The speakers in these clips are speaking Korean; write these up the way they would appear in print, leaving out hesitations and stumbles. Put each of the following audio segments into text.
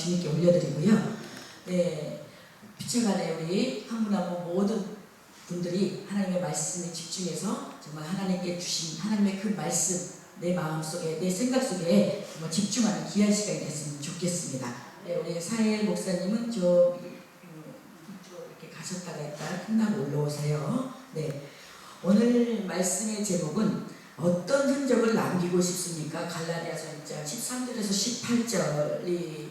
주님께 올려드리고요. 네, 피쳐간에 우리 한 분 한 분 모든 분들이 하나님의 말씀에 집중해서 정말 하나님께 주신 하나님의 그 말씀 내 마음속에 내 생각 속에 정말 집중하는 귀한 시간이 됐으면 좋겠습니다. 네, 우리 사엘 목사님은 이쪽으로 이렇게 가셨다가 일단 끝나고 올라오세요. 네, 오늘 말씀의 제목은 어떤 흔적을 남기고 싶습니까? 갈라디아서 1장 13절에서 18절 이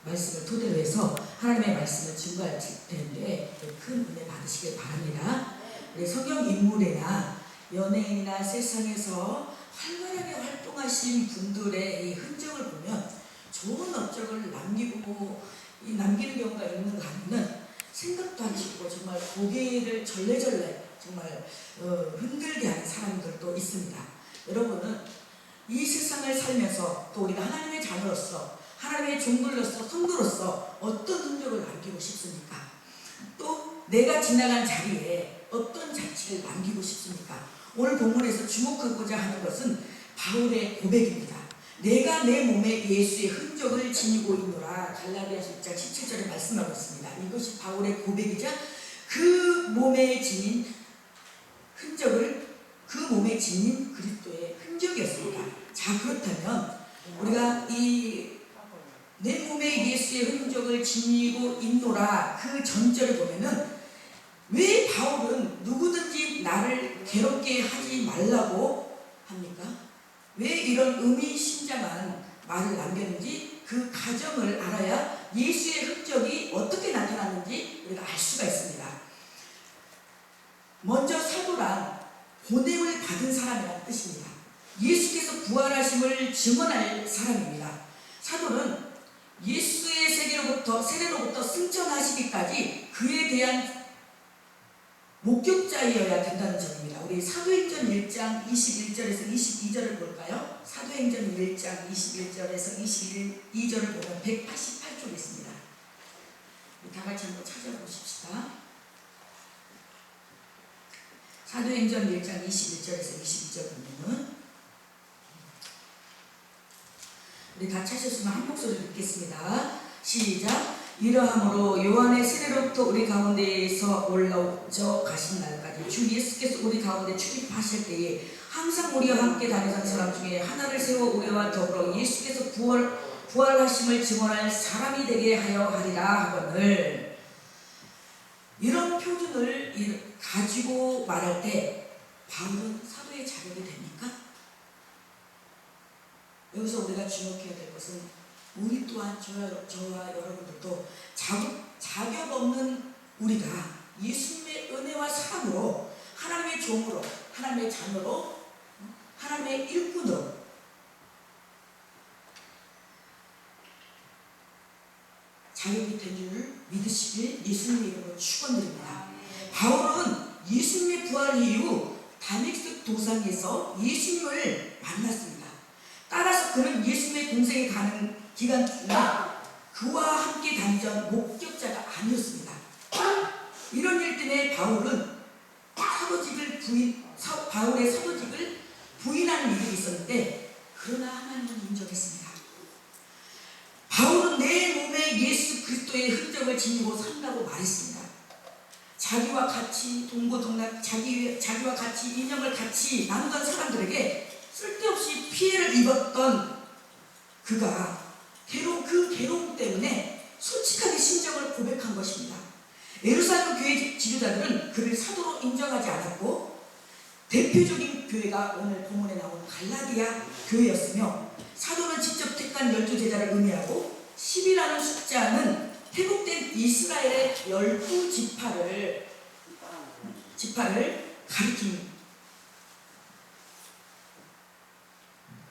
말씀을 토대로 해서 하나님의 말씀을 증거할 텐데 큰 은혜 받으시길 바랍니다. 우리 성경 인물이나 연예인이나 세상에서 활발하게 활동하신 분들의 이 흔적을 보면 좋은 업적을 남기는 경우가 있는가 하면은 생각도 하기 싫고 정말 고개를 절레절레 정말 흔들게 하는 사람들도 있습니다. 여러분은 이 세상을 살면서 또 우리가 하나님의 자녀로서 하나님의 종들로서 성도로서 어떤 흔적을 남기고 싶습니까? 또 내가 지나간 자리에 어떤 자취를 남기고 싶습니까? 오늘 본문에서 주목하고자 하는 것은 바울의 고백입니다. 내가 내 몸에 예수의 흔적을 지니고 있노라. 갈라디아서 1장 17절에 말씀하고 있습니다. 이것이 바울의 고백이자 그 몸에 지닌 흔적을 그 몸에 지닌 그리스도의 흔적이었습니다. 자, 그렇다면 우리가 이 내 몸에 예수의 흔적을 지니고 있노라 그 전절을 보면은 왜 바울은 누구든지 나를 괴롭게 하지 말라고 합니까? 왜 이런 의미심장한 말을 남겼는지 그 과정을 알아야 예수의 흔적이 어떻게 나타났는지 우리가 알 수가 있습니다. 먼저 사도란 보냄을 받은 사람이라는 뜻입니다. 예수께서 부활하심을 증언할 사람입니다. 사도는 예수의 세례로부터 승천하시기까지 그에 대한 목격자이어야 된다는 점입니다. 우리 사도행전 1장 21절에서 22절을 볼까요? 사도행전 1장 21절에서 22절을 보면 188쪽에 있습니다. 다 같이 한번 찾아보십시다. 사도행전 1장 21절에서 22절 보면은 우리 다 찾으셨으면 한 목소리로 읽겠습니다. 시작. 이러함으로 요한의 세례로부터 우리 가운데에서 올라오셔 가신 날까지 주 예수께서 우리 가운데 출입하실 때에 항상 우리와 함께 다니던 사람 중에 하나를 세워 우리와 더불어 예수께서 부활하심을 증언할 사람이 되게 하여 하리라 하거늘. 이런 표준을 가지고 말할 때 바울은 사도의 자격이 됩니까? 여기서 우리가 주목해야 될 것은 우리 또한 저와 여러분들도 자격 없는 우리가 예수님의 은혜와 사랑으로 하나님의 종으로 하나님의 자녀로 하나님의 일꾼으로 자격이 된 줄 믿으시길 예수님의 이름으로 축원드립니다. 바울은 예수님의 부활 이후 다메섹 도상에서 예수님을 만났습니다. 따라서 그는 예수님의 공생에 가는 기간 동안 그와 함께 다니던 목격자가 아니었습니다. 이런 일 때문에 바울의 사도직을 부인하는 일이 있었는데 그러나 하나님은 인정했습니다. 바울은 내 몸에 예수 그리스도의 흔적을 지니고 산다고 말했습니다. 자기와 같이 동고동락 자기와 같이 인형을 같이 나누던 사람들에게 쓸데없이 피해를 입었던 그가 그 괴로움 때문에 솔직하게 심정을 고백한 것입니다. 예루살렘 교회 지도자들은 그를 사도로 인정하지 않았고 대표적인 교회가 오늘 본문에 나온 갈라디아 교회였으며 사도는 직접 택한 12제자를 의미하고 10이라는 숫자는 회복된 이스라엘의 12지파를 가리킵니다.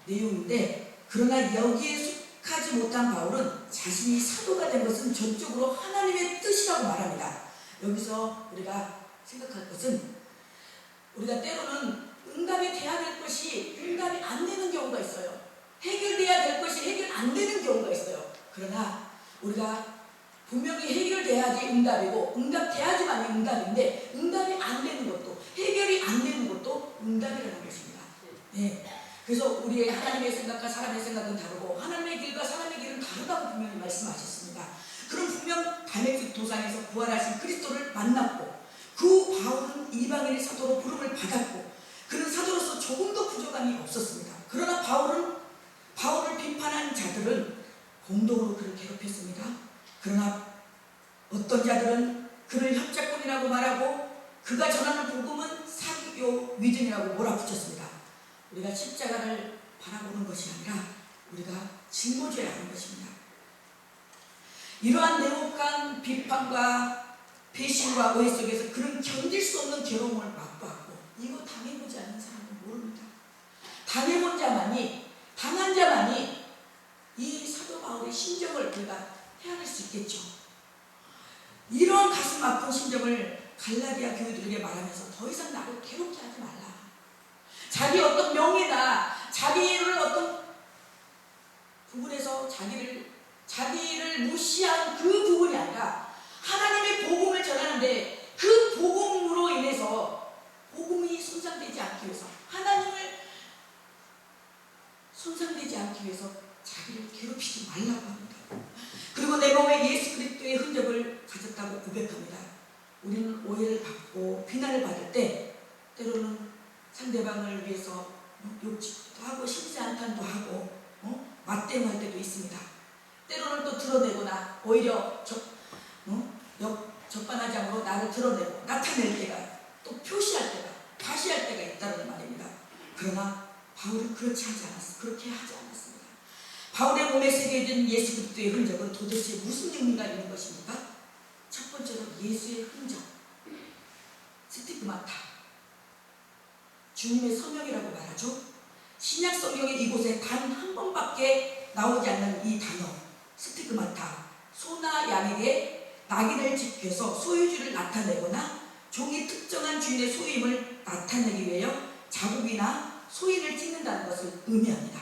내용인데 그러나 여기에 속하지 못한 바울은 자신이 사도가 된 것은 전적으로 하나님의 뜻이라고 말합니다. 여기서 우리가 생각할 것은 우리가 때로는 응답이 돼야 될 것이 응답이 안 되는 경우가 있어요. 해결돼야 될 것이 해결 안 되는 경우가 있어요. 그러나 우리가 분명히 해결돼야지 응답이고 응답돼야지만이 응답인데 응답이 안 되는 것도 해결이 안 되는 것도 응답이라는 것입니다. 네. 그래서 우리의 하나님의 생각과 사람의 생각은 다르고 하나님의 길과 사람의 길은 다르다고 분명히 말씀하셨습니다. 그럼 분명 다메섹 도상에서 부활하신 그리스도를 만났고 그 바울은 이방인의 사도로 부름을 받았고 그는 사도로서 조금도 부족함이 없었습니다. 그러나 바울을 비판한 자들은 공동으로 그를 괴롭혔습니다. 그러나 어떤 자들은 그를 협작꾼이라고 말하고 그가 전하는 복음은 사기교 위증이라고 몰아붙였습니다. 우리가 십자가를 바라보는 것이 아니라 우리가 짊어져야 하는 것입니다. 이러한 냉혹한 비판과 배신과 오해 속에서 그는 견딜 수 없는 괴로움을 맛보았고 이거 당해보지 않는 사람은 모릅니다. 당해본 자만이 당한 자만이 이 사도 바울의 심정을 우리가 헤아릴 수 있겠죠. 이러한 가슴 아픈 심정을 갈라디아 교회들에게 말하면서 더 이상 나를 괴롭게 하지 말라. 자기 어떤 명예나 자기를 어떤 부분에서 자기를 무시한 그 부분이 아니라 하나님의 복음을 전하는데 그 복음으로 인해서 복음이 손상되지 않기 위해서 하나님을 손상되지 않기 위해서 자기를 괴롭히지 말라고 합니다. 그리고 내 몸에 예수 그리스도의 흔적을 가졌다고 고백합니다. 우리는 오해를 받고 비난을 받을 때 때로는 상대방을 위해서 욕짓도 하고 심지한탄도 하고 맞대응할 때도 있습니다. 때로는 또 드러내거나 오히려 적반하장으로 나를 드러내고 나타낼 때가 또 표시할 때가 과시할 때가 있다는 말입니다. 그러나 바울은 그렇게 하지 않았습니다. 바울의 몸에 새겨진 예수 그리스도의 흔적은 도대체 무슨 의미가 있는 것입니까? 첫 번째로 예수의 흔적, 스티그마타, 주님의 성령이라고 말하죠. 신약 성경의 이곳에 단 한 번밖에 나오지 않는 이 단어 스티그마타, 소나 양에게 낙인을 집혀서 소유주를 나타내거나 종이 특정한 주인의 소유임을 나타내기 위하여 자국이나 소인을 찍는다는 것을 의미합니다.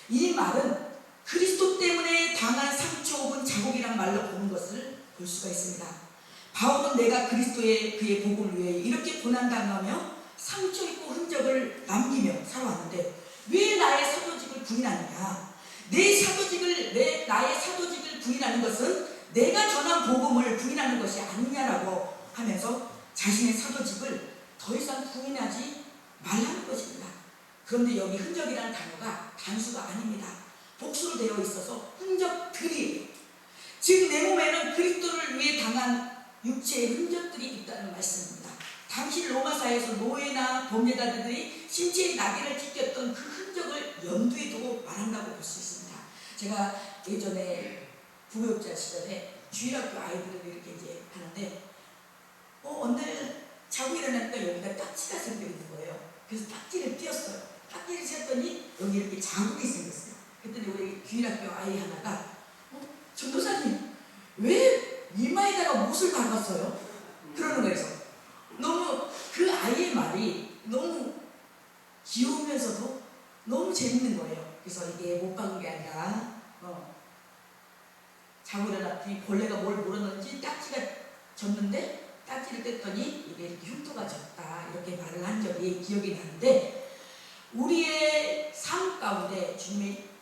이 말은 그리스도 때문에 당한 상처 혹은 자국이란 말로 보는 것을 볼 수가 있습니다. 바울은 내가 그의 복음을 위해 이렇게 고난당하며 상처 있고 흔적을 남기며 살아왔는데 왜 나의 사도직을 부인하느냐? 나의 사도직을 부인하는 것은 내가 전한 복음을 부인하는 것이 아니냐라고 하면서 자신의 사도직을 더 이상 부인하지 말라는 것입니다. 그런데 여기 흔적이라는 단어가 단수가 아닙니다. 복수로 되어 있어서 흔적들이에요. 즉 내 몸에는 그리스도를 위해 당한 육체의 흔적들이 있다는 말씀입니다. 당시 로마사회에서 노예나 범죄자들이 신체에 낙인을 찍혔던 그 흔적을 염두에 두고 말한다고 볼 수 있습니다. 제가 예전에 부교육자 시절에 주일학교 아이들을 이렇게 이제 하는데 어느 날 자고 일어나니까 여기가 딱지가 생겨 있는 거예요. 그래서 딱지를 띄었어요. 딱지를 띄었더니 여기 이렇게 자국이 생겼어요. 그랬더니 우리 주일학교 아이 하나가 전도사님 왜 이마에다가 못을 박았어요? 그러는 거예요. 너무 그 아이의 말이 너무 귀여우면서도 너무 재밌는 거예요. 그래서 이게 못 박은 게 아니라 자고 일어났더니 벌레가 뭘 물었는지 딱지가 졌는데 딱지를 뗐더니 이게 이렇게 흉터가 졌다 이렇게 말을 한 적이 기억이 나는데 우리의 삶 가운데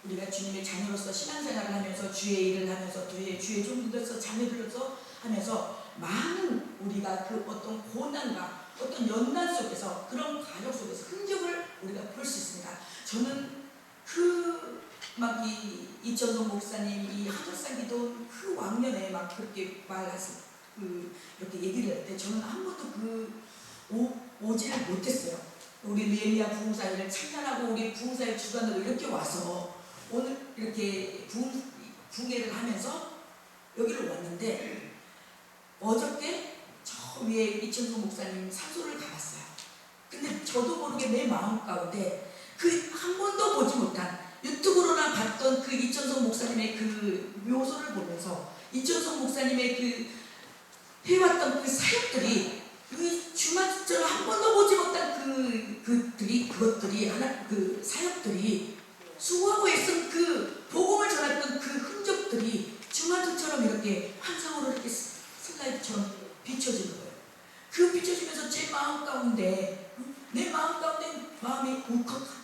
우리가 주님의 자녀로서 신앙생활을 하면서 주의 일을 하면서 주의 종들로서 자녀들로서 하면서 많은 우리가 그 어떤 고난과 어떤 연난 속에서 그런 과정 속에서 흔적을 우리가 볼 수 있습니다. 저는 이천성 목사님 이 하늘산 기도 그 왕년에 막 그렇게 말하신 이렇게 얘기를 할 때 저는 한 번도 오지를 못했어요. 우리 레미아 부흥사회를 참여하고 우리 부흥사회 주관으로 이렇게 와서 오늘 이렇게 부흥회를 하면서 여기를 왔는데 어저께 저 위에 이천성 목사님 산소를 가봤어요. 근데 저도 모르게 내 마음 가운데 그 한 번도 보지 못한 유튜브로나 봤던 그 이천성 목사님의 그 묘소를 보면서 이천성 목사님의 그 해왔던 그 사역들이 그 주마처럼 한 번도 보지 못한 그것들이 하나 그 사역들이 수고하고 애쓴 그 복음을 전했던 그 흔적들이 주마처럼 이렇게 환상으로 이렇게 슬라이드처럼 비춰지는 거예요. 그 비춰지면서 제 마음 가운데 내 마음 가운데 마음이 울컥하는 거예요.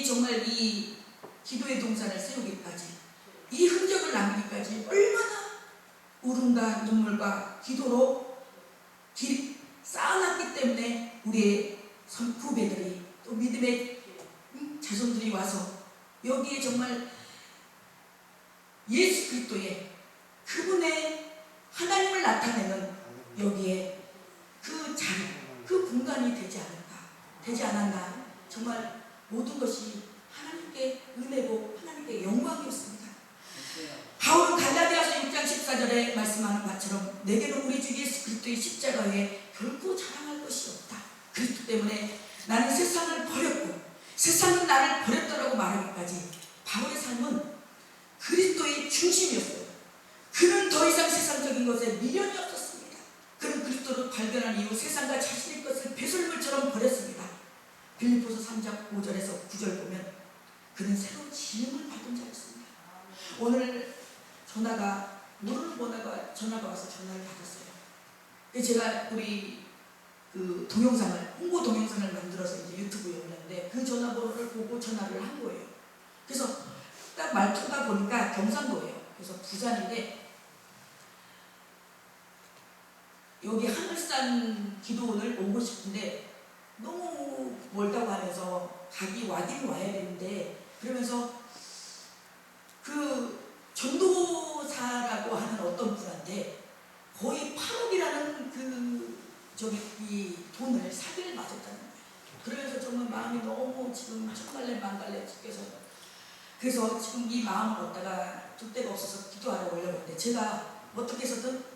정말 이 기도 세우기까지, 이 흔적을 남기기까지 얼마나 울음과 눈물과 기도로 쌓아놨기 때문에 우리의 후배들이 또 믿음의 자손들이 와서 여기에 정말 예수 그리스도의 그분의 하나님을 나타내는 여기에 그 자리, 그 공간이 되지 않았나. 정말 모든 것이 하나님께 은혜고 하나님께 영광이었습니다. 바울은 갈라디아서 6장 14절에 말씀하는 것처럼 내게는 우리 주 예수 그리스도의 십자가 외에 결코 자랑할 것이 없다. 그리스도 때문에 나는 세상을 버렸고 세상은 나를 버렸다라고 말하기까지 바울의 삶은 그리스도의 중심이었어요. 그는 더 이상 세상적인 것에 미련이 없었습니다. 그는 그리스도를 발견한 이후 세상과 자신의 것을 배설물처럼 버렸습니다. 빌립보서 3장 5절에서 9절 보면 그는 새로운 지음을 받은 자였습니다. 오늘 모르는 전화가 와서 전화를 받았어요. 제가 우리 그 홍보 동영상을 만들어서 이제 유튜브에 올렸는데 그 전화번호를 보고 전화를 한 거예요. 그래서 딱 말투가 보니까 경상도예요. 그래서 부산인데 여기 하늘산 기도원을 오고 싶은데 너무 멀다고 하면서 와긴 와야 되는데, 그러면서 그 전도사라고 하는 어떤 분한테 거의 8억이라는 이 돈을 사기를 맞았다는 거예요. 그러면서 정말 마음이 너무 지금 천갈래 만갈래 죽겠어. 그래서 지금 이 마음을 얻다가 줄 데가 없어서 기도하러 올려봤는데 제가 어떻게 해서든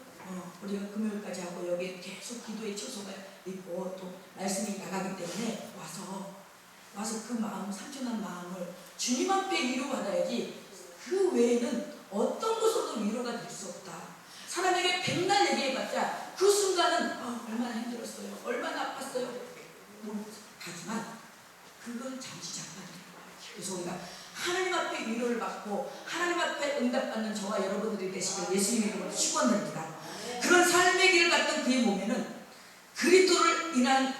우리가 금요일까지 하고 여기에 계속 기도의 초소가 있고 또 말씀이 나가기 때문에 와서 그 마음, 상처난 마음을 주님 앞에 위로받아야지 그 외에는 어떤 것으로도 위로가 될 수 없다. 사람에게 백날 얘기해봤자 그 순간은 얼마나 힘들었어요, 얼마나 아팠어요 하지만 그건 잠시 잠깐이에요. 그래서 우리가 하나님 앞에 위로를 받고 하나님 앞에 응답받는 저와 여러분들이 되시길 예수님의 이름으로 축원드립니다. 그런 삶의 길을 갔던 그의 몸에는 그리스도를 인한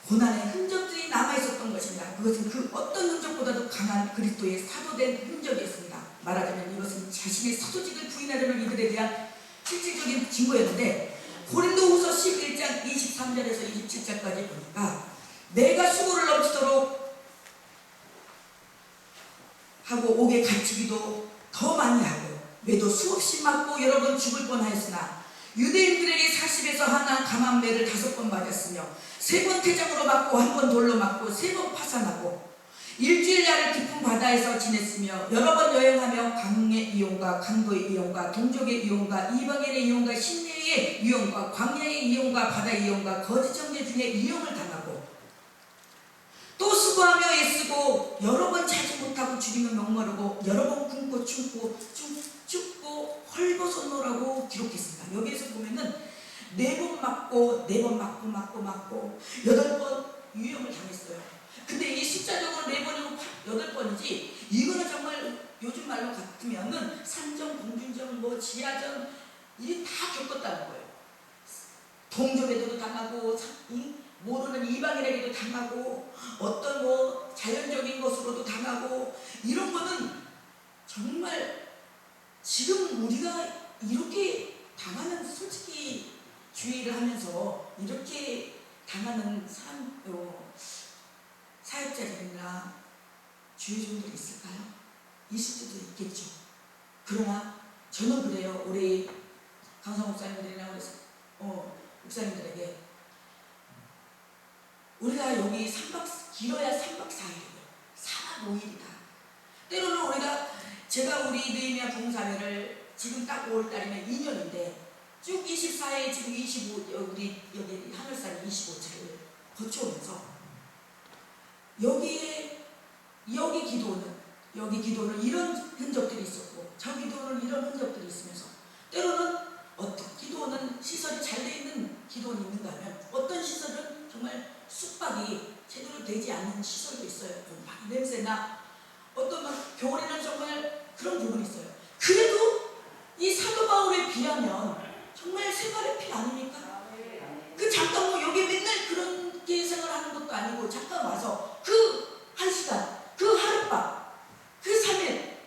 고난의 흔적들이 남아있었던 것입니다. 그것은 그 어떤 흔적보다도 강한 그리스도의 사도된 흔적이었습니다. 말하자면 이것은 자신의 사도직을 부인하려는 이들에 대한 실질적인 증거였는데, 고린도후서 11장 23절에서 27절까지 보니까 내가 수고를 넘치도록 하고 옥에 갇히기도 더 많이 하고 매도 수없이 맞고 여러 번 죽을 뻔하였으나 유대인들에게 40에서 하나 강한 매를 5번 맞았으며 3번 태장으로 맞고 1번 돌로 맞고 3번 파산하고 일주일야를 깊은 바다에서 지냈으며 여러 번 여행하며 강의 이용과 강도의 이용과 동족의 이용과 이방인의 이용과 신내의 이용과 광야의 이용과 바다의 이용과 거짓 정죄 중에 이용을 당하고 또 수고하며 애쓰고 여러 번 차지 못하고 죽이며 목마르고 여러 번 굶고 춥고 헐벗었노라고 기록했습니다. 여기에서 보면은 4번 맞고 8번 유형을 당했어요. 근데 이 숫자적으로 4번이고 8번이지 이거는 정말 요즘 말로 같으면은 산전, 공준전, 지하전 이게 다 겪었다는 거예요. 동족에도 당하고 모르는 이방인에게도 당하고 어떤 자연적인 것으로도 당하고 이런 거는 정말 지금 우리가 이렇게 당하는, 솔직히 주의를 하면서 이렇게 당하는 사역자들이나 주의종들이 있을까요? 있을 수도 있겠죠. 그러나 저는 그래요. 우리 강성 목사님들이나 우리 목사님들에게 우리가 여기 길어야 3박 4일이고 4박 5일이다. 때로는 제가 우리 느헤미야 봉사회를 지금 딱 5월달이면 2년인데 쭉 24회 지금 25 여기 하늘산 25차를 거쳐오면서 여기 기도는 이런 흔적들이 있었고 저 기도는 이런 흔적들이 있으면서 때로는 어떤 기도는 시설이 잘 돼 있는 기도는 있는가 하면 어떤 시설은 정말 숙박이 제대로 되지 않는 시설도 있어요. 막 냄새나 어떤 겨울에는 정말 그런 부분이 있어요. 그래도 이 사도 바울에 비하면 정말 생활의 피 아닙니까? 잠깐 여기 맨날 그렇게 생활하는 것도 아니고 잠깐 와서 그 1시간, 그 하룻밤, 그 3일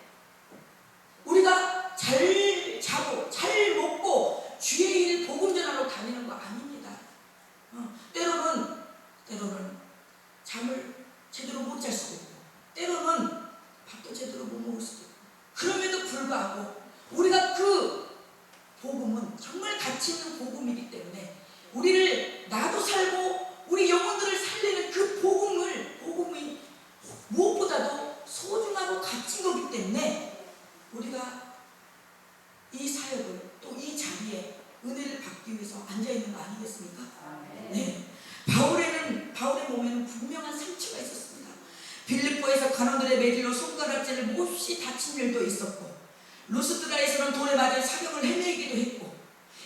못 먹을 수도 있고. 그럼에도 불구하고 우리가 그 복음은 정말 가치 있는 복음이기 때문에 우리를 나도 살고 우리 영혼들을 살리는 그 복음이 무엇보다도 소중하고 가치 있는 거기 때문에 우리가 이 사역을 또 이 자리에 은혜를 받기 위해서 앉아있는 거 아니겠습니까? 네. 바울의 몸에는 분명한 상처가 있었습니다. 빌립보에서 간원들의 매질로 손가락질을 몹시 다친 일도 있었고, 루스드라에서는 돌에 맞은 사경을 헤매기도 했고,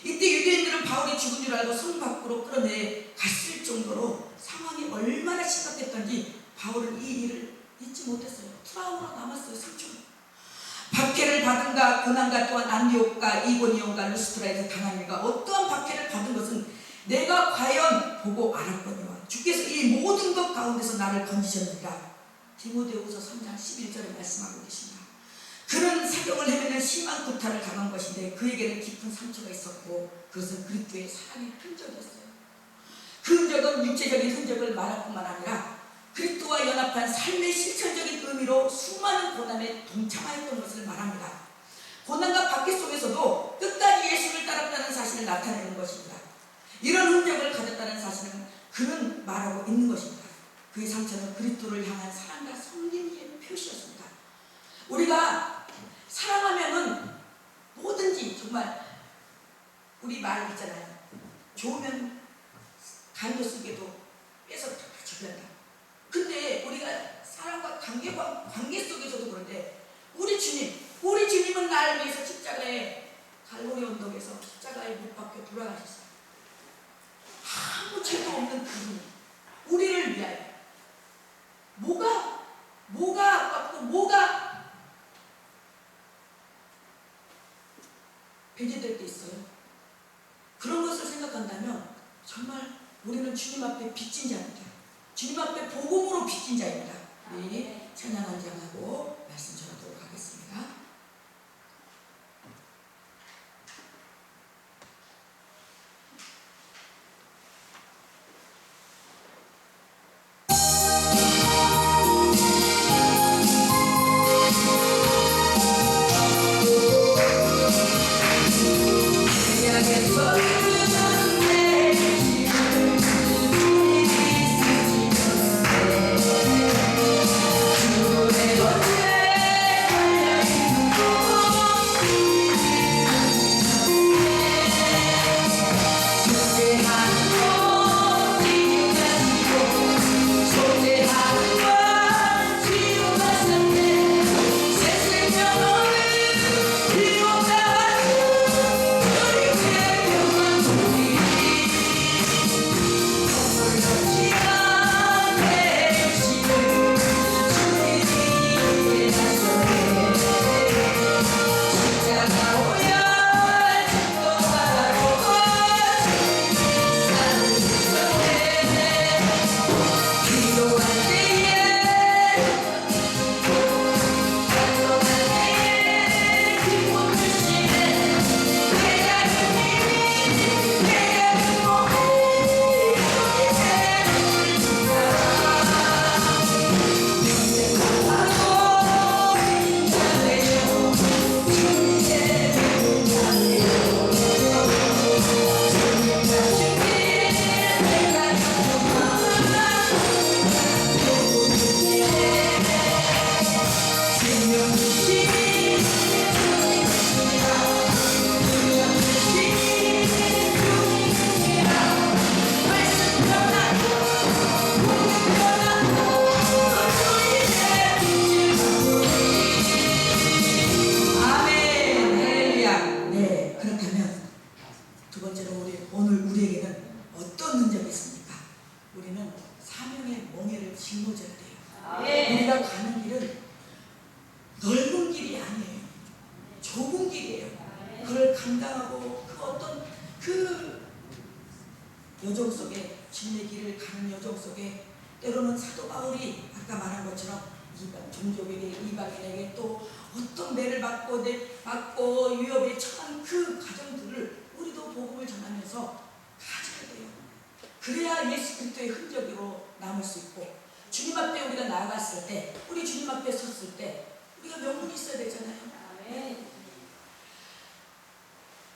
이때 유대인들은 바울이 죽은 줄 알고 성 밖으로 끌어내 갔을 정도로 상황이 얼마나 심각했던지 바울은 이 일을 잊지 못했어요. 트라우마가 남았어요. 상처로. 박해를 받은가 고난과 또한 안디옥과 이고니온과 루스드라에서 당한 일과 어떠한 박해를 받은 것은 내가 과연 보고 알았거니와 주께서 이 모든 것 가운데서 나를 건지셨느니라. 디모데후서 3장 11절에 말씀하고 계십니다. 그는 사경을 헤매는 심한 구타를 당한 것인데 그에게는 깊은 상처가 있었고 그것은 그리스도의 사랑의 흔적이었어요. 그 흔적은 육체적인 흔적을 말할 뿐만 아니라 그리스도와 연합한 삶의 실천적인 의미로 수많은 고난에 동참하였던 것을 말합니다. 고난과 박해 속에서도 끝까지 예수를 따랐다는 사실을 나타내는 것입니다. 이런 흔적을 가졌다는 사실은 그는 말하고 있는 것입니다. 그의 상처는 그리스도를 향한 사랑과 섬김의 표시였습니다. 우리가 사랑하면은 뭐든지 정말 우리 말 있잖아요. 좋으면 간도 쓰게도 빼서 다 주변다. 근데 우리가 사랑과 관계 속에서도 그런데 우리 주님은 나를 위해서 십자가에 갈보리 언덕에서 십자가에 못 박혀 돌아가셨어요. 아무 죄도 없는 그분이 우리를 위하여 뭐가 아깝고 뭐가 배제될 게 있어요. 그런 것을 생각한다면 정말 우리는 주님 앞에 빚진 자입니다. 주님 앞에 복음으로 빚진 자입니다. 우리 찬양 한 장하고 말씀 전하도록 하겠습니다. 여정 속에 진의 길을 가는 여정 속에 때로는 사도 바울이 아까 말한 것처럼 종족에게 이방인에게 또 어떤 매를 받고 위협에 처한 그 과정들을 우리도 복음을 전하면서 가져야 돼요. 그래야 예수 그리스도의 흔적으로 남을 수 있고 주님 앞에 우리가 나아갔을 때 우리 주님 앞에 섰을 때 우리가 명분이 있어야 되잖아요. 아멘.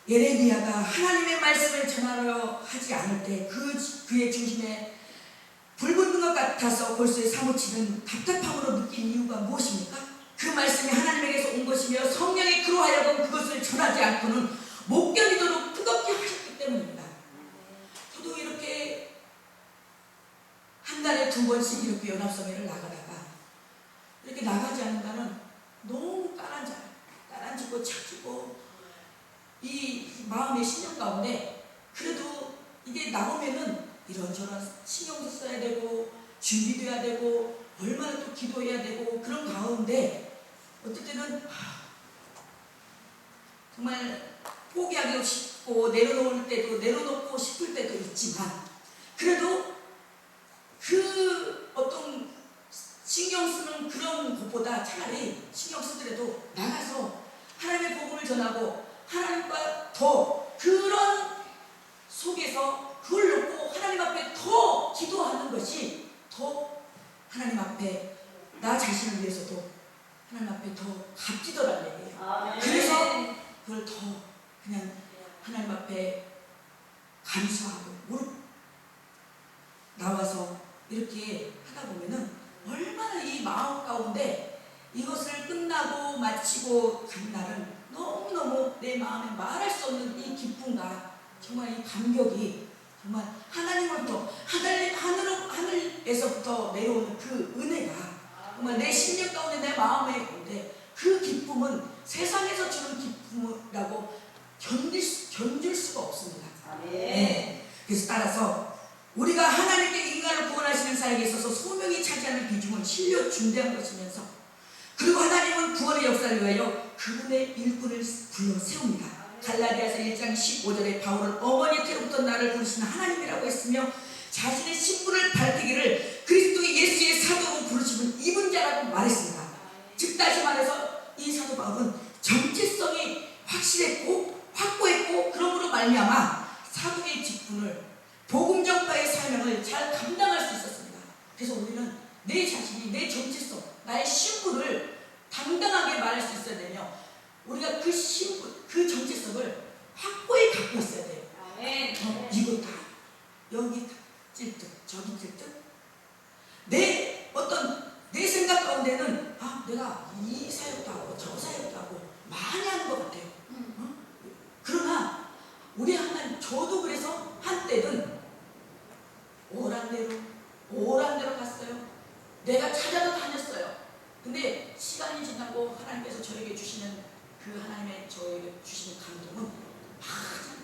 예레미야가 하나님의 말씀을 전하려 하지 않을 때 그의 중심에 불 붙는 것 같아서 골수에 사무치는 답답함으로 느낀 이유가 무엇입니까? 그 말씀이 하나님에게서 온 것이며 성령이 그로 하여금 그것을 전하지 않고는 못 견디도록 뜨겁게 하셨기 때문입니다. 저도 이렇게 한 달에 2번씩 이렇게 연합성회를 나가다가 이렇게 나가지 않는다는 너무 까란지고 착지고 이 마음의 신념 가운데 그래도 이게 나오면은 이런저런 신경도 써야 되고 준비돼야 되고 얼마나 또 기도해야 되고 그런 가운데 어떨 때는 정말 포기하기도 싶고 내려놓고 싶을 때도 있지만 그래도 그 어떤 신경 쓰는 그런 것보다 차라리 신경 쓰더라도 나가서 하나님의 복음을 전하고 하나님과 더 그런 속에서 그걸 놓고 하나님 앞에 더 기도하는 것이 더 하나님 앞에 나 자신을 위해서도 하나님 앞에 더 값지더라는 얘기예요. 그래서 그걸 더 그냥 하나님 앞에 감사하고 무릎 나와서 이렇게 하다 보면은 얼마나 이 마음 가운데 이것을 끝나고 마치고 간 날은 너무너무 내 마음에 말할 수 없는 이 기쁨과 정말 이 감격이 정말 하나님으로부터 하늘에서부터 내려오는 그 은혜가 정말 내 심령 가운데 내 마음에 있는데 그 기쁨은 세상에서 주는 기쁨이라고 견딜 수가 없습니다. 네. 그래서 따라서 우리가 하나님께 인간을 구원하시는 사역에 있어서 소명이 차지하는 비중은 실로 중대한 것이면서 그리고 하나님은 구원의 역사를 위하여 그분의 일꾼을 불러 세웁니다. 갈라디아서 1장 15절에 바울은 어머니 때로부터 나를 부르시는 하나님이라고 했으며 자신의 신분을 밝히기를 그리스도의 예수의 사도로 부르시는 이분 자라고 말했습니다. 즉 다시 말해서 이 사도 바울은 정체성이 확실했고 확고했고 그러므로 말미암아 사도의 직분을 복음 전파의 사명을 잘 감당할 수 있었습니다. 그래서 우리는 내 자신이 내 정체성 나의 신분을 당당하게 말할 수 있어야 되며 우리가 그 신분, 그 정체성을 확고히 갖고 있어야 돼요. 이거 다 여기 찔듯 저기 찔듯 내 생각 가운데는 내가 이 사역도 하고 저 사역도 하고 많이 하는 것 같아요. 그러나 우리 하나님 저도 그래서 한때는 오란대로 갔어요. 내가 찾아도 다녔어요. 근데 시간이 지나고 하나님께서 저에게 주시는 그 하나님의 저에게 주시는 감동은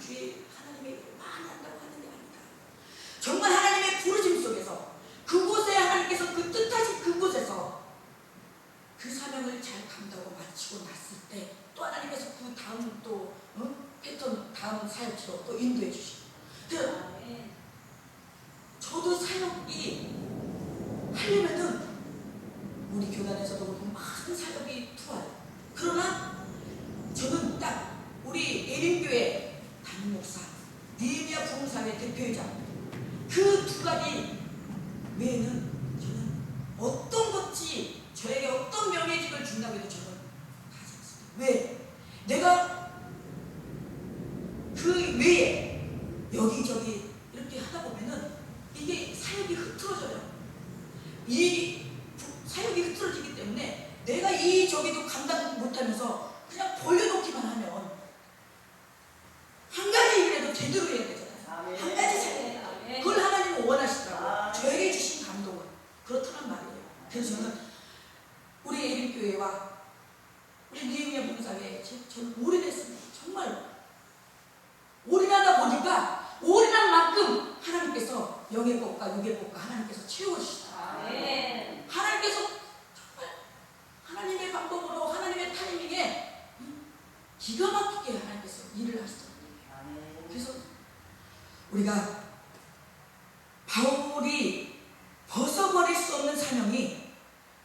주의 하나님의 많이 한다고 하는 게 아니다. 정말 하나님의 부르심 속에서 그곳에 하나님께서 그 뜻하신 그곳에서 그 사명을 잘 감당하고 마치고 났을 때 또 하나님께서 그 다음 또 패턴 다음 사역지로 또 인도해 주시고 저도 사역이 하려면은 우리 교단에서도 그렇고 많은 사역이 들어와요. 그러나 저는 딱 우리 예림교회 담임 목사, 느헤미야 부흥사회 대표이자 그 2가지 외에는 저는 어떤 것이 저에게 어떤 명예직을 준다고 해도 저는 하지 않습니다. 왜? 내가 그 외에 여기저기 이렇게 하다 보면은 이게 사역이 흐트러져요. 이 사역이 흐트러지기 때문에 내가 이 저기도 감당 못하면서 그냥 벌려놓기만 하면 한 가지 일이라도 제대로 해야 되잖아요. 한 가지 사역 그걸 하나님은 원하시더라고요. 저에게 주신 감동은 그렇다는 말이에요. 그래서 저는 우리 예림교회와 우리 느헤미야 부흥사회에 저는 올인했습니다. 정말로 올인하다 보니까 올인한 만큼 하나님께서 영의 것과 육의 것과 하나님께서 채워주시다. 하나님께서 정말 하나님의 방법으로 하나님의 타이밍에 기가 막히게 하나님께서 일을 하시더라고요. 그래서 우리가 바울이 벗어버릴 수 없는 사명이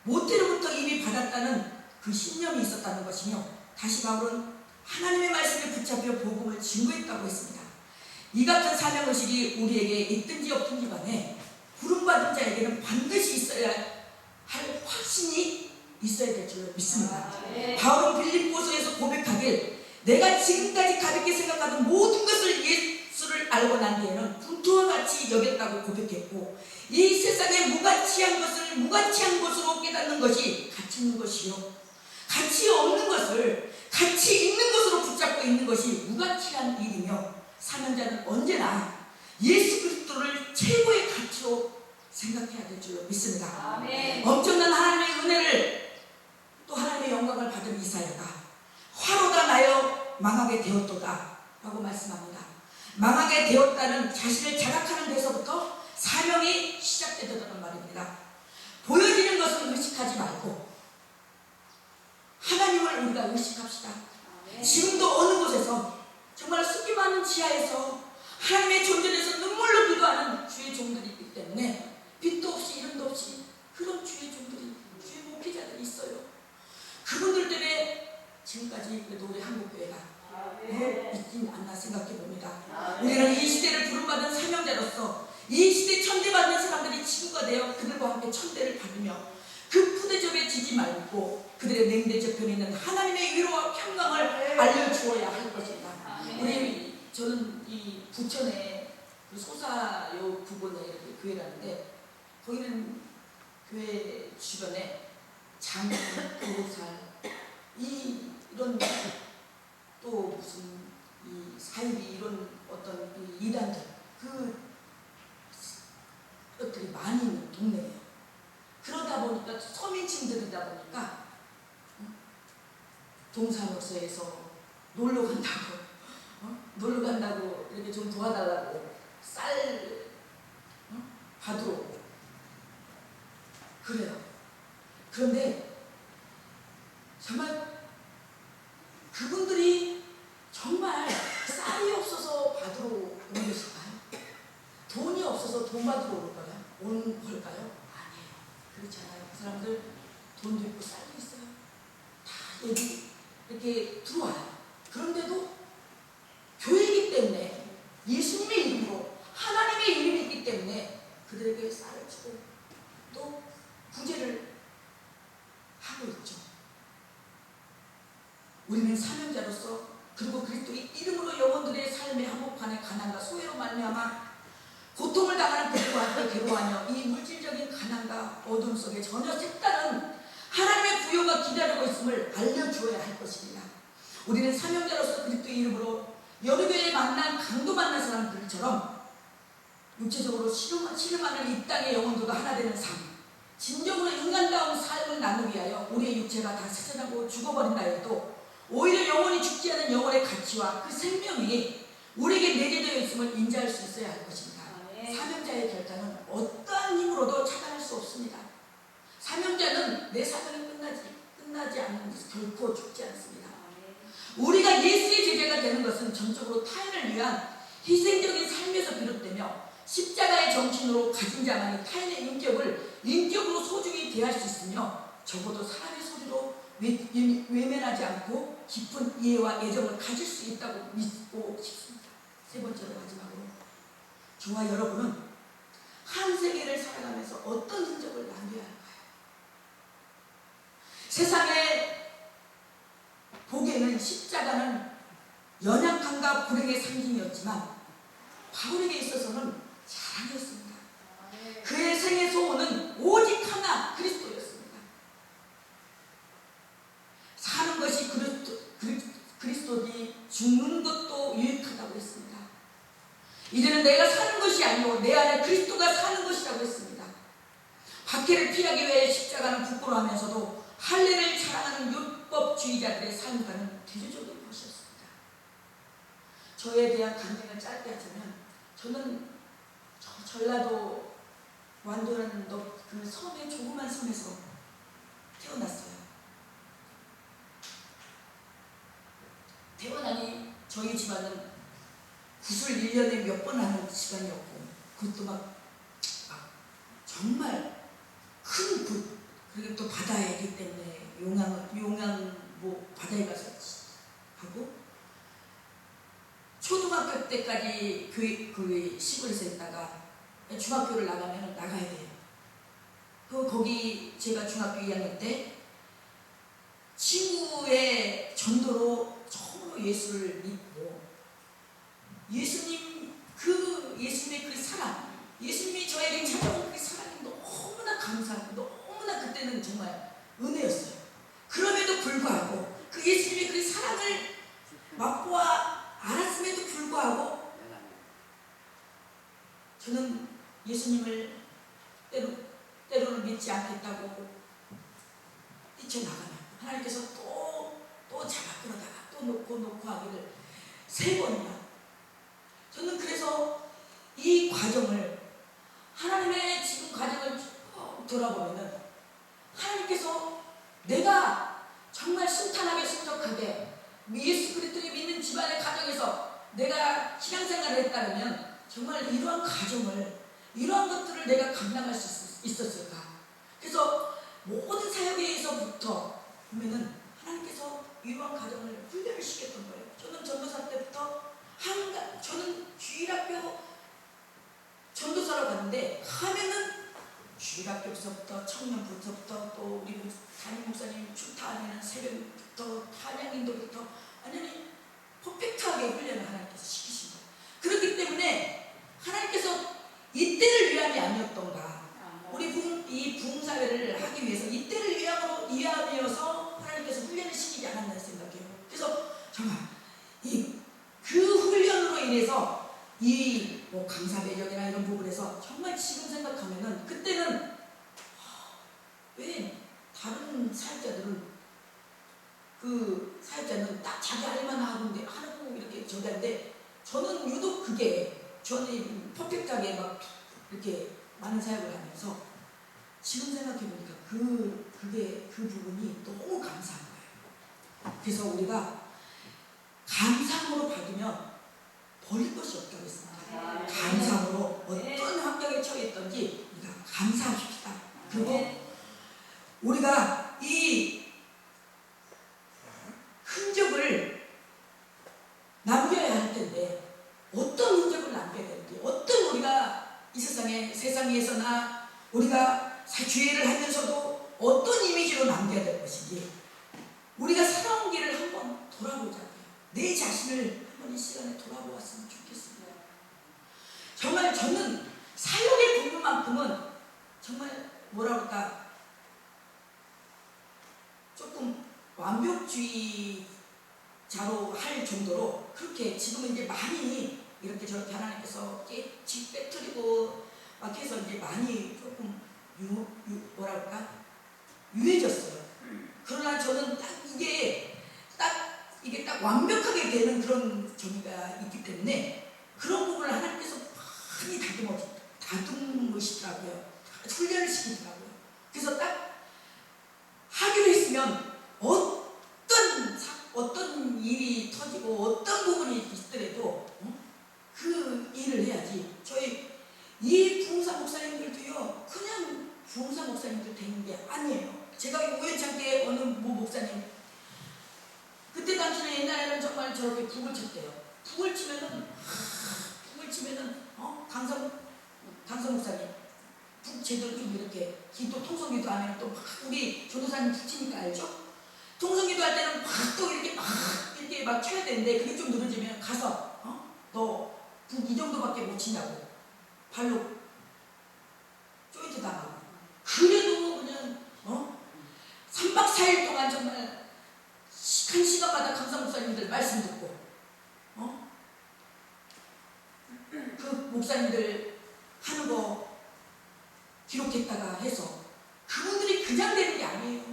모태로부터 이미 받았다는 그 신념이 있었다는 것이며 다시 바울은 하나님의 말씀에 붙잡혀 복음을 증거했다고 했습니다. 이 같은 사명의식이 우리에게 있든지 없든지 간에 부름받은 자에게는 반드시 있어야 할 확신이 있어야 될 줄로 믿습니다. 바울은 빌립보서에서 고백하길 내가 지금까지 가볍게 생각하던 모든 것을 예수를 알고 난 뒤에는 분투와 같이 여겼다고 고백했고 이 세상에 무가치한 것을 무가치한 것으로 깨닫는 것이 가치 있는 것이요 가치 없는 것을 가치 있는 것으로 붙잡고 있는 것이 무가치한 일이며 사명자는 언제나 예수 그리스도를 최고의 가치로 생각해야 될 줄로 믿습니다. 아멘. 엄청난 하나님의 은혜를 또 하나님의 영광을 받은 이사야가 화로가 나여 망하게 되었도다 라고 말씀합니다. 망하게 되었다는 자신을 자각하는 데서부터 사명이 시작되더라는 말입니다. 보여지는 것은 의식하지 말고 하나님을 우리가 의식합시다. 지금도 어느 곳에서 정말 습기 많은 지하에서 하나님의 존재에서 눈물로 기도하는 주의 종들이 있기 때문에 빛도 없이 이름도 없이 그런 주의 종들이 주의 목회자들이 있어요. 그분들 때문에 지금까지 그래도 우리 한국교회가 있긴 않나 생각해 봅니다. 우리는 이 시대를 부름받은 사명자로서 이 시대 천대받는 사람들이 친구가 되어 그들과 함께 천대를 받으며 그 푸대접에 지지 말고 그들의 냉대 저편에 있는 하나님의 위로와 평강을 알려주어야 할 것입니다. 저는 이 부천에 그 소사요 부근에 이렇게 교회라는데 거기는 교회 주변에 장, 도살 이런 또 무슨 이 사이비 이런 어떤 이 이단들 그 것들이 많이 있는 동네예요. 그러다 보니까 서민층들이다 보니까 동산역소에서 놀러 간다고 이렇게 좀 도와달라고 쌀 받으러 오고 그래요. 그런데 정말 그분들이 정말 쌀이 없어서 받으러 오는 것일까요? 돈이 없어서 돈 받으러 온 걸까요? 아니에요. 그렇지 않아요. 그 사람들 돈도 있고 쌀도 있어요. 다 여기 이렇게 들어와요. 그런데도 교회이기 때문에 예수님의 이름으로 하나님의 이름이 있기 때문에 그들에게 쌀을 주고 또 구제를 하고 있죠. 우리는 사명자로서 그리고 그리스도의 이름으로 영혼들의 삶의 한복판에 가난과 소외로 말미암아 고통을 당하는 그들과 함께 괴로워하며 이 물질적인 가난과 어둠 속에 전혀 색다른 하나님의 부여가 기다리고 있음을 알려주어야 할 것입니다. 우리는 사명자로서 그리스도의 이름으로 여러 교회에 만난 강도 만난 사람들처럼 육체적으로 신음하는 이 땅의 영혼들과 하나 되는 삶, 진정으로 인간다운 삶을 나누기 위하여 우리의 육체가 다 세상하고 죽어버린다 해도 오히려 영혼이 죽지 않은 영혼의 가치와 그 생명이 우리에게 내재되어 있음을 인지할 수 있어야 할 것입니다. 사명자의 결단은 어떠한 힘으로도 차단할 수 없습니다. 사명자는 내 사명이 끝나지 않는 것은 결코 죽지 않습니다. 우리가 예수의 제자가 되는 것은 전적으로 타인을 위한 희생적인 삶에서 비롯되며 십자가의 정신으로 가진 자만이 타인의 인격으로 소중히 대할 수 있으며 적어도 사람의 소리로 외면하지 않고 깊은 이해와 애정을 가질 수 있다고 믿고 싶습니다. 세 번째로 마지막으로 저와 여러분은 한 세계를 살아가면서 어떤 흔적을 남겨야 할까요? 세상에 보기에는 십자가는 연약함과 불행의 상징이었지만 바울에게 있어서는 자랑이었습니다. 그의 생애 소원은 오직 하나 그리스도였습니다. 사는 것이 그리스도니 죽는 것도 유익하다고 했습니다. 이제는 내가 사는 것이 아니고 내 안에 그리스도가 사는 것이라고 했습니다. 박해를 피하기 위해 십자가는 부끄러워하면서도 할례를 자랑하는 율법주의자들의 삶과는 대조적인 것이었습니다. 저에 대한 간증을 짧게 하자면 저는 전라도 완도라는 그 섬의 조그만 섬에서 태어났어요. 태어나니 저희 집안은 구슬 1년에 몇 번 하는 집안이었고 그것도 막 정말 큰 굿 그리고 또 바다에 있기 때문에 용양 뭐 바다에 가서 하고 초등학교 때까지 그 시골에서 있다가 중학교를 나가면 나가야 돼요. 거기 제가 중학교 2학년 때 친구의 전도로 정말 예수를 믿고 예수님의 그 사랑, 예수님이 저에게 찾아온 그 사랑이 너무나 감사하고 너무나 그때는 정말 은혜였어요. 그럼에도 불구하고 그 예수님의 그 사랑을 맛보아 알았음에도 불구하고 저는 예수님을 때로는 믿지 않겠다고 뛰쳐나가면 하나님께서 또 잡아 끌어다가 또 놓고 하기를 3번이나. 저는 그래서 이 과정을, 하나님의 지금 과정을 돌아보면은 하나님께서 내가 정말 순탄하게 순적하게 예수 그리스도를 믿는 집안의 가정에서 내가 신앙생활을 했다면 정말 이러한 가정을, 이러한 것들을 내가 감당할 수 있었을까. 그래서 모든 사역에서부터 보면은 하나님께서 이러한 가정을 훈련을 시켰던 거예요. 저는 전도사 때부터 저는 주일학교 전도사로 갔는데 하면은 주일학교부터 청년부부터 또 우리 담임 목사님 출타하면 새벽부터 찬양인도부터 완전히 퍼펙트하게 훈련을 하나님께서 시키신 거예요. 그렇기 때문에 하나님께서 이때를 위함이 아니었던가. 우리 이 부흥사회를 하기 위해서 이때를 위함이어서 하나님께서 훈련을 시키지 않았나 생각해요. 그래서 정말 그 훈련으로 인해서 뭐 강사 배정이나 이런 부분에서 정말 지금 생각하면은 그때는 왜 다른 사역자들은 그 사역자는 딱 자기 할 만한 하고 이렇게 저기 하는데 저는 유독 저는 퍼펙트하게 막 이렇게 많은 사역을 하면서 지금 생각해보니까 그 부분이 너무 감사한 거예요. 그래서 우리가 감상으로 받으면 버릴 것이 없다고 했습니다. 감상으로 어떤 환경에 처했던지 우리가 감사합시다. 그리고 우리가 이 흔적을 남겨야 할 텐데 어떤 흔적을 남겨야 되는지, 어떤 우리가 이 세상에서나 우리가 주의를 하면서도 어떤 이미지로 남겨야 될 것인지 우리가 살아온 길을 한번 돌아보자고요. 내 자신을 한번 이 시간에 돌아보았으면 좋겠습니다. 정말 저는 사역의 부분만큼은 정말 뭐라 그럴까 조금 완벽주의자로 할 정도로 그렇게 지금은 이제 많이 이렇게 저렇게 하나님께서 집 빼뜨리고 막 해서 이제 많이 조금 뭐라 그럴까 유해졌어요. 그러나 저는 이게 딱 완벽하게 되는 그런 정의가 있기 때문에 그런 부분을 하나님께서 많이 다듬으시더라고요. 훈련을 시키더라고요. 그래서 딱 하기로 했으면 어떤 일이 터지고 어떤 부분이 있더라도 그 일을 해야지. 저희 이 부흥사 목사님들도요 그냥 부흥사 목사님들 되는 게 아니에요. 제가 우연찮게 어느 목사님 그때 당시에 옛날에는 정말 저렇게 북을 쳤대요. 북을 치면은 강성 목사님 북 제대로 좀 이렇게 기도 통성기도 하면 또 막 우리 전도사님 북 치니까 알죠? 통성기도 할 때는 막 또 이렇게 막 쳐야 되는데 그게 좀 늘어지면 가서 너 북 이 정도밖에 못 치냐고 발로 쪼이트 당하고. 그래도 그냥 3박 4일 동안 정말 한 시간마다 강사 목사님들 말씀 듣고 그 목사님들 하는 거 기록했다가 해서 그분들이 그냥 되는 게 아니에요.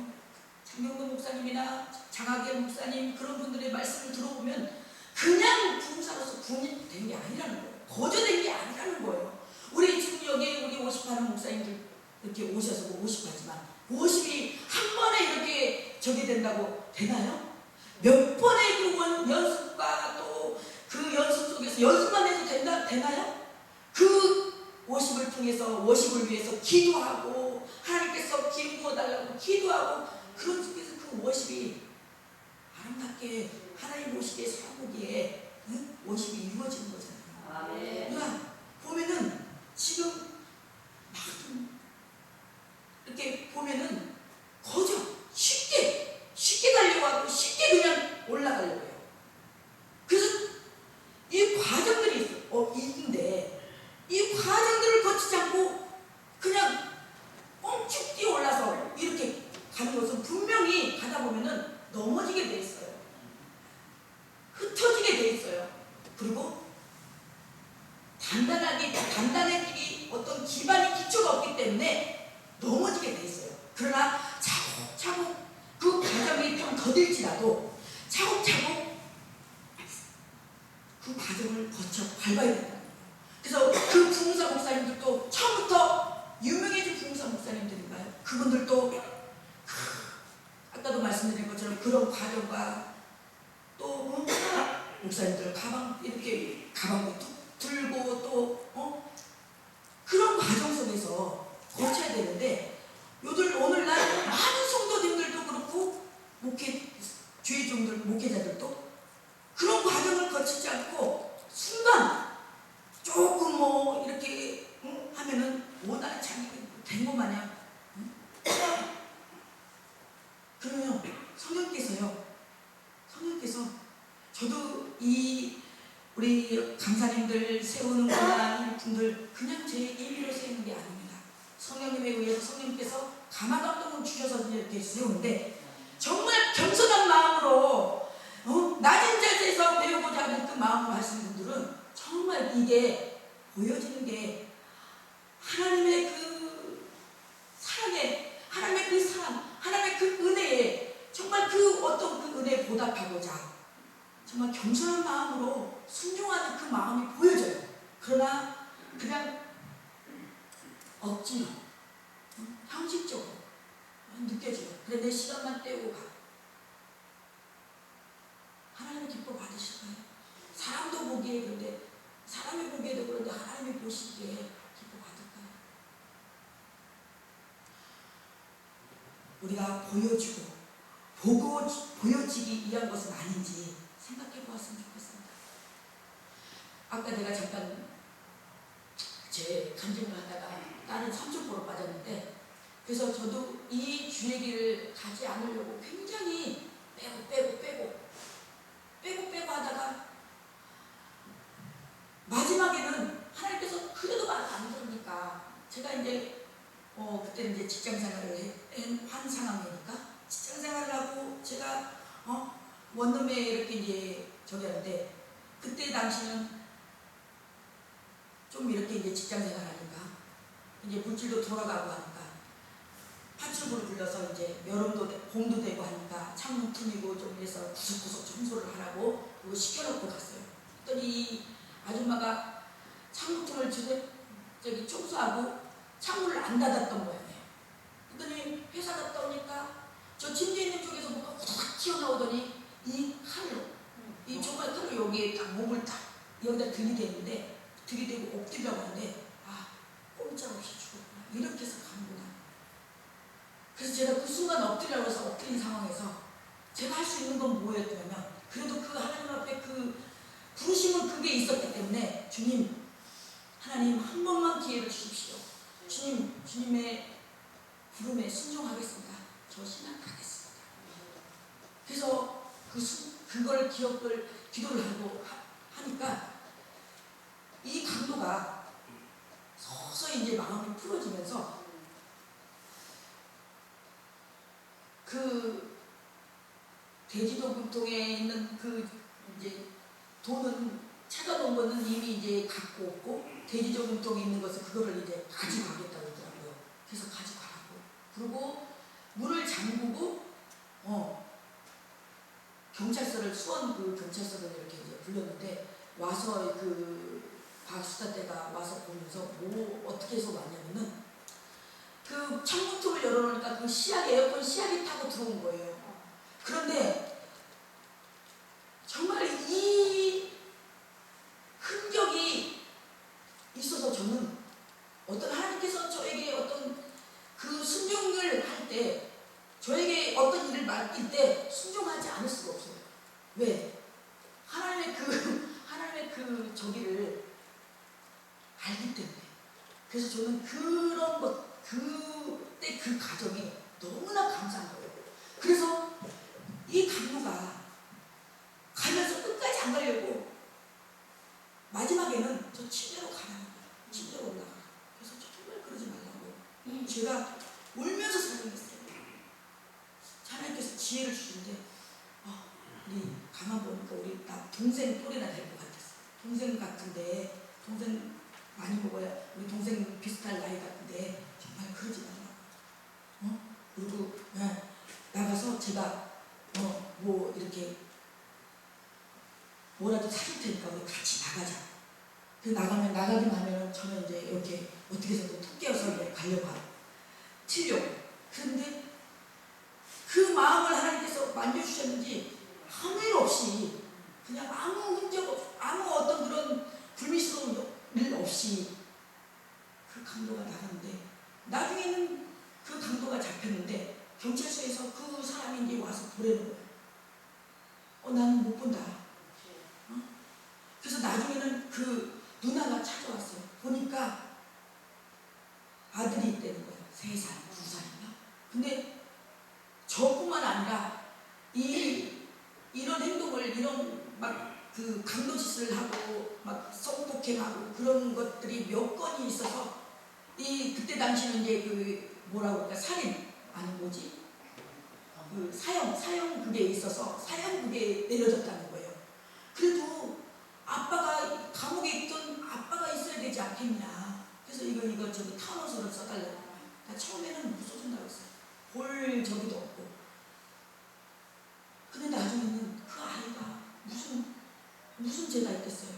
장경도 목사님이나 장하길 목사님 그런 분들의 말씀을 들어보면 그냥 부흥사로서 부흥이 된 게 아니라는 거예요. 거저된 게 아니라는 거예요. 우리 지금 여기 우리 50하는 목사님들 이렇게 오셔서 50하지만 50이 한 번에 이렇게 저게 된다고 되나요? 몇 번의 그 연습과 또 그 연습 속에서 연습만 해도 되나요? 그 50을 통해서 50을 위해서 기도하고 하나님께서 기름 부어달라고 기도하고 그런 속에서 그 50이 아름답게 하나님 보시기에 사랑보기에 50이 이루어지는 거잖아요. 그러니까 보면은 지금 막 이렇게 보면은 거저 쉽게 그리고 단단하게 어떤 기반이 기초가 없기 때문에 넘어지게 돼 있어요. 그러나 차곡차곡 그 과정이 좀 더딜지라도 차곡차곡 그 과정을 거쳐 밟아야 된다. 그래서 그 부흥사 목사님들도 처음부터 유명해진 부흥사 목사님들인가요? 그분들도 아까도 말씀드린 것처럼 그런 과정과 또 목사님들 가방 이렇게 가방도 들고 또 그런 과정 속에서 거쳐야 되는데 오늘날 많은 성도님들도 그렇고 목회자들도 그런 과정을 거치지 않고 순간 조금 이렇게 하면은 나는 자기 된 것 마냥 그러면 성령께서 저도 우리 강사님들 세우는 거나 분들 그냥 제 임의로 세우는 게 아닙니다. 성령님에 의해서 성령님께서 가마감동을 주셔서 이렇게 세우는데 정말 겸손한 마음으로 낮은 자세에서 배우고자 하는 그 마음으로 하시는 분들은 정말 이게 보여지는 게 하나님의 그 사랑에 하나님의 그 사랑 하나님의 그 은혜에 정말 그 어떤 그 은혜에 보답하고자 정말 겸손한 마음으로 순종하는 그 마음이 보여져요. 그러나 그냥 억지로 형식적으로 느껴져요. 그래 내 시간만 때우고 가. 하나님의 기뻐 받으실까요? 사람도 보기에 그런데 사람이 보기에도 그런데 하나님이 보시기에 기뻐 받을까요? 우리가 보여지기 위한 것은 아닌지 생각해 보았으면 좋겠습니다. 아까 내가 잠깐 제 간증을 하다가 딸은 삼촌보러 빠졌는데 그래서 저도 이 주얘기를 가지 않으려고 굉장히 빼고 하다가 마지막에는 하나님께서 그래도 말 안 들으니까 제가 이제 그때 이제 직장 생활을 한 상황이니까 직장 생활을 하고 제가 원룸에 이렇게 이제 저기 하는데 그때 당시는 좀 이렇게 이제 직장 생활하니까 이제 물질도 돌아가고 하니까 파출부를 불러서 이제 여름도 봄도 되고 하니까 창문 틈이고 좀 해서 구석구석 청소를 하라고 그거 시켜놓고 갔어요. 그랬더니 이 아줌마가 창문 틈을 저기 청소하고 창문을 안 닫았던 모양이에요. 그랬더니 회사 갔다 오니까 저 침대 있는 쪽에서 뭐가 후닥 튀어나오더니 이 조각 칼로 여기에 딱 몸을 딱 여기다 들이대고 엎드리려고 하는데 꼼짝없이 죽었구나. 이렇게 해서 가는구나. 그래서 제가 그 순간 엎드리려고 해서 엎드린 상황에서 제가 할 수 있는 건 뭐였냐면 그래도 그 하나님 앞에 그 부르심은 그게 있었기 때문에 주님 하나님 한 번만 기회를 주십시오. 주님의 부름에 순종하겠습니다. 저 신앙 가겠습니다. 그래서 그걸 기도를 하고 하니까 이 강도가 서서히 이제 마음이 풀어지면서 그 대지도 군통에 있는 그 이제 돈은 찾아놓은 거는 이미 이제 갖고 없고 대지도 군통에 있는 것을 그거를 이제 가지고 가겠다고 그러더라고요. 그래서 가지고 가라고. 그리고 문을 잠그고 경찰서를 수원 그 경찰서를 이렇게 이제 불렀는데 와서 그 과수사대가 와서 보면서 뭐 어떻게 해서 왔냐면은 그 창문통을 열어놓으니까 그 에어컨 시야기 타고 들어온 거예요. 그런데 정말 이 흔적이 있어서 저는 어떤 하나님께서 저에게 어떤 그 순종을 할 때 저에게 어떤 일을 맡길 때 순종하지 않을 수가 없어요. 왜? 하나님의 그 저기를 알기 때문에. 그래서 저는 그런 그때 그 가정이 너무나 감사한 거예요. 그래서 이 강도가 가면서 끝까지 안 가려고 마지막에는 저 침대로 가라는 거예요. 침대로 올라가. 그래서 저 정말 그러지 말라고. 제가 울면서 사정했어요. 하나님께서 지혜를 주신데 우리 가만 보니까 우리 나 동생 또래나 될 것 같았어요. 동생 같은데, 동생 많이 먹어야 우리 동생 비슷할 나이 같은데 정말 그러지 말라. 그리고 나가서 제가 뭐 이렇게 뭐라도 사줄 테니까 우리 같이 나가자. 그 나가기만 하면 저는 이제 이렇게 어떻게 해서든 톡 깨어서 가려고 하고 튀려고. 그런데 그 마음을 하나님께서 만져주셨는지 아무 일 없이 그냥 아무 흔적 없이 아무 어떤 그런 불미스러운 일 없이 그 강도가 나갔는데, 나중에는 그 강도가 잡혔는데 경찰서에서 그 사람이 이제 와서 보내는 거예요. 나는 못 본다. 그래서 나중에는 그 누나가 찾아왔어요. 보니까 아들이 있다는 거예요. 3살, 2살인가? 근데 저뿐만 아니라 이런 행동을, 이런 막 그 강도짓을 하고 막 성폭행하고 그런 것들이 몇 건이 있어서 그때 당시는 이제 그 뭐라고 할까, 살인 아니 뭐지? 그 사형 그게 있어서 사형 그게 내려졌다는 거예요. 그래도 아빠가 감옥에 있던 아빠가 있어야 되지 않겠냐. 그래서 이거 저기 탄원서를 써달라고. 나 처음에는 못 써준다고 했어요. 볼 저기도 없고. 근데 나중에는 그 아이가 무슨 죄가 있겠어요.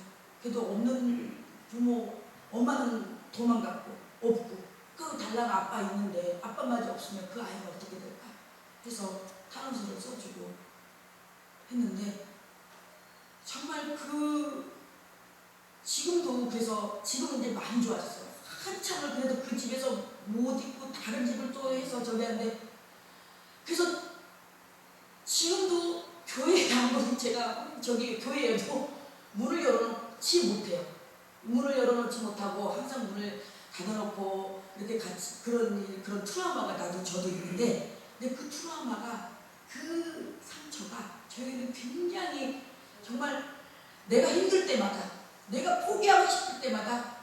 그래도 없는 부모, 엄마는 도망갔고 없고 그 달랑 아빠 있는데 아빠마저 없으면 그 아이가 어떻게 될까 해서 탄원서를 써주고 했는데, 정말 지금도 그래서 지금은 이제 많이 좋아졌어요. 한참을 그래도 그 집에서 못 있고 다른 집을 또 해서 저기 하는데, 그래서 지금도 교회에 한번 제가 저기 교회에도 문을 열어놓지 못해요. 문을 열어놓지 못하고 항상 문을 닫아놓고 이렇게 같이 그런 트라우마가 나도 저도 있는데, 근데 그 트라우마가 그 상처가 저에게는 굉장히 정말 내가 힘들 때마다 내가 포기하고 싶을 때마다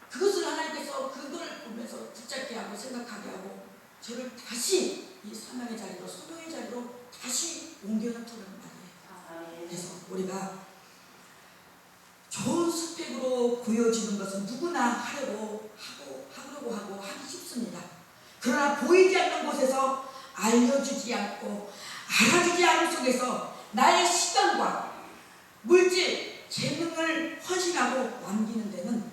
그것을 하나님께서 그걸 보면서 붙잡게 하고 생각하게 하고 저를 다시 이 사명의 자리로, 소명의 자리로 다시 옮겨놓더라는 말이에요. 그래서 우리가 좋은 스펙으로 보여지는 것은 누구나 하려고 하고 하기 쉽습니다. 그러나 보이지 않는 곳에서 알려주지 않고 알아주지 않은 속에서 나의 시간과 물질, 재능을 헌신하고 남기는 데는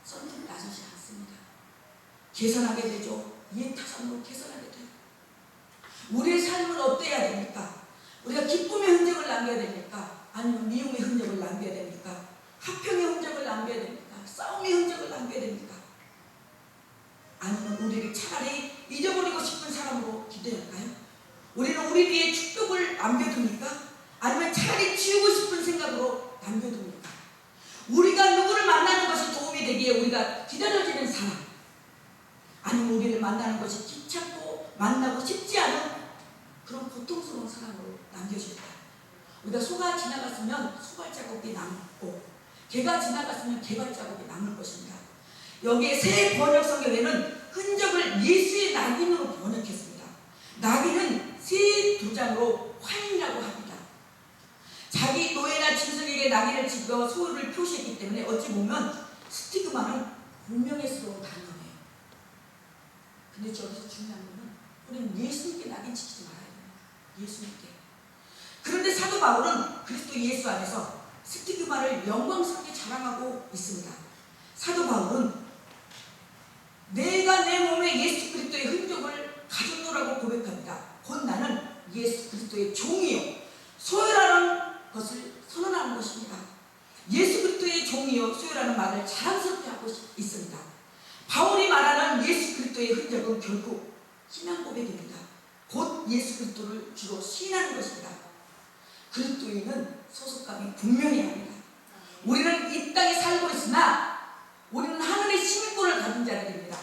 선뜻 나서지 않습니다. 계산하게 되죠. 이해타산으로 계산하게 돼요. 우리의 삶은 어때야 됩니까? 우리가 기쁨의 흔적을 남겨야 됩니까? 아니면 미움의 흔적을 남겨야 됩니까? 합평의 흔적을 남겨야 됩니까? 싸움의 흔적을 남겨야 됩니까? 아니면 우리를 차라리 잊어버리고 싶은 사람으로 기도할까요? 우리는 우리 뒤에 축복을 남겨둡니까? 아니면 차라리 지우고 싶은 생각으로 남겨둡니까? 우리가 누구를 만나는 것이 도움이 되기에 우리가 기다려지는 사람, 아니면 우리를 만나는 것이 귀찮고 만나고 싶지 않은 그런 고통스러운 사람으로 남겨줄까? 우리가 소가 지나갔으면 소발자국이 남고 개가 지나갔으면 개발자국이 남을 것입니다. 여기에 새 번역 성경에는 흔적을 예수의 낙인으로 번역했습니다. 낙인은 새 도장으로 화인이라고 합니다. 자기 노예나 짐승에게 낙인을 찍어 소유를 표시했기 때문에 어찌 보면 스티그마는 운명스러운 단어예요. 근데 저기서 중요한 것은 우리는 예수님께 낙인 찍히지 말아야 됩니다. 예수님께. 그런데 사도 바울은 그리스도 예수 안에서 스티그마를 영광스럽게 자랑하고 있습니다. 사도 바울은 내가 내 몸에 예수 그리스도의 흔적을 가졌노라고 고백합니다. 곧 나는 예수 그리스도의 종이요 소유라는 것을 선언하는 것입니다. 예수 그리스도의 종이요 소유라는 말을 자랑스럽게 하고 있습니다. 바울이 말하는 예수 그리스도의 흔적은 결국 신앙 고백입니다. 곧 예수 그리스도를 주로 시인하는 것입니다. 그리스도인은 소속감이 분명해야 합니다. 우리는 이 땅에 살고 있으나 우리는 하늘의 시민권을 가진 자들입니다.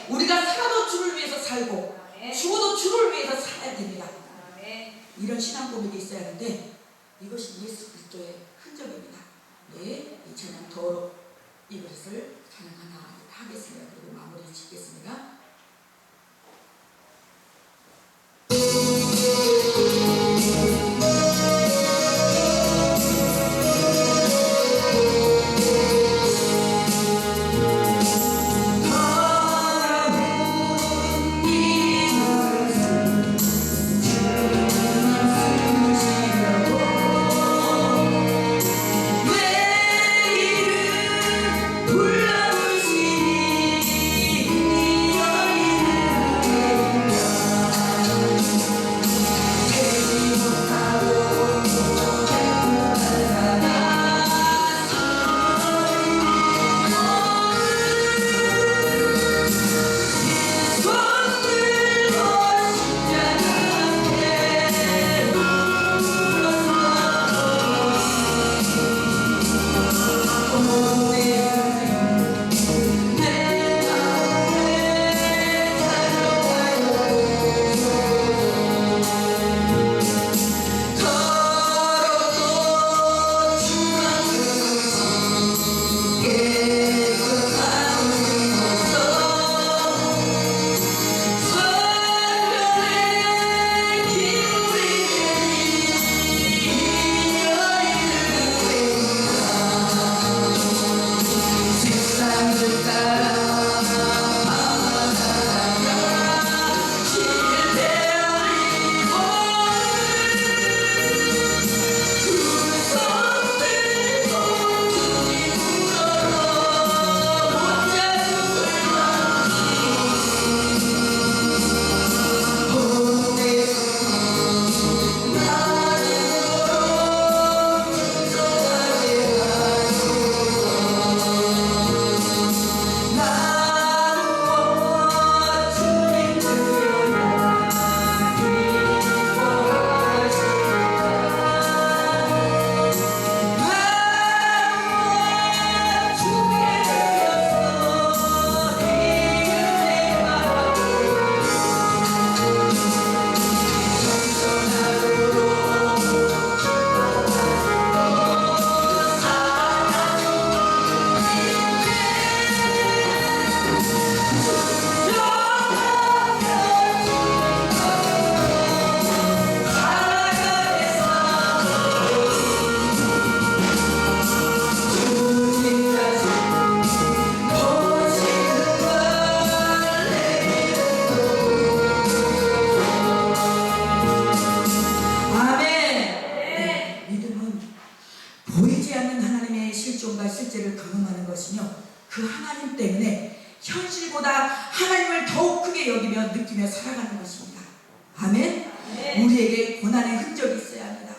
우리가 살아도 주를 위해서 살고 죽어도 주를 위해서 살아야 됩니다. 이런 신앙 고백이 있어야 하는데 이것이 예수 그리스도의 흔적입니다. 네, 이 찬양 더러 이것을 찬양 하나 하겠습니다. 그리고 마무리 짓겠습니다. 실제를 경험하는 것이며 그 하나님 때문에 현실보다 하나님을 더욱 크게 여기며 느끼며 살아가는 것입니다. 아멘. 우리에게 고난의 흔적이 있어야 합니다.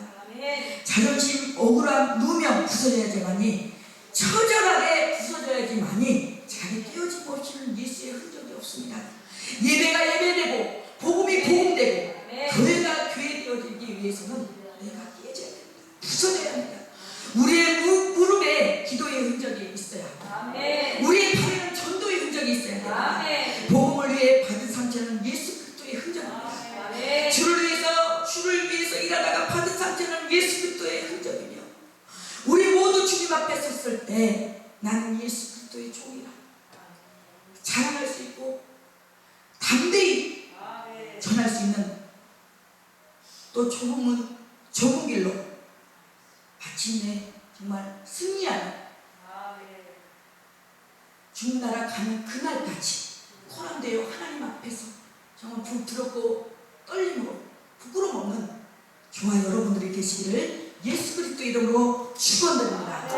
자존심, 억울함, 누명 부서져야지만이, 처절하게 부서져야지만이 자기 깨어짐 없이는 예수의 흔적이 없습니다. 예배가 예배되고 복음이 복음되고 교회가 교회 되어지기 위해서는 내가 깨져야 됩니다. 부서져야 합니다. 우리의 무릎에 기도의 흔적이 있어야 합니다. 우리의 팔에는 전도의 흔적이 있어야 됩니다. 복음을 위해 받은 상처는 예수 그리스도의 흔적입니다. 주를 위해서 일하다가 받은 상처는 예수 그리스도의 흔적이며, 우리 모두 주님 앞에 섰을 때 나는 예수 그리스도의 종이라 자랑할 수 있고 담대히 전할 수 있는, 또 좁은 길로 마침내 정말 승리하는 주님 나라 가는 그날까지 코란되어 하나님 앞에서 정말 부끄럽고 떨림으로 부끄러움 없는 저와 여러분들이 계시기를 예수 그리스도 이름으로 축원드립니다.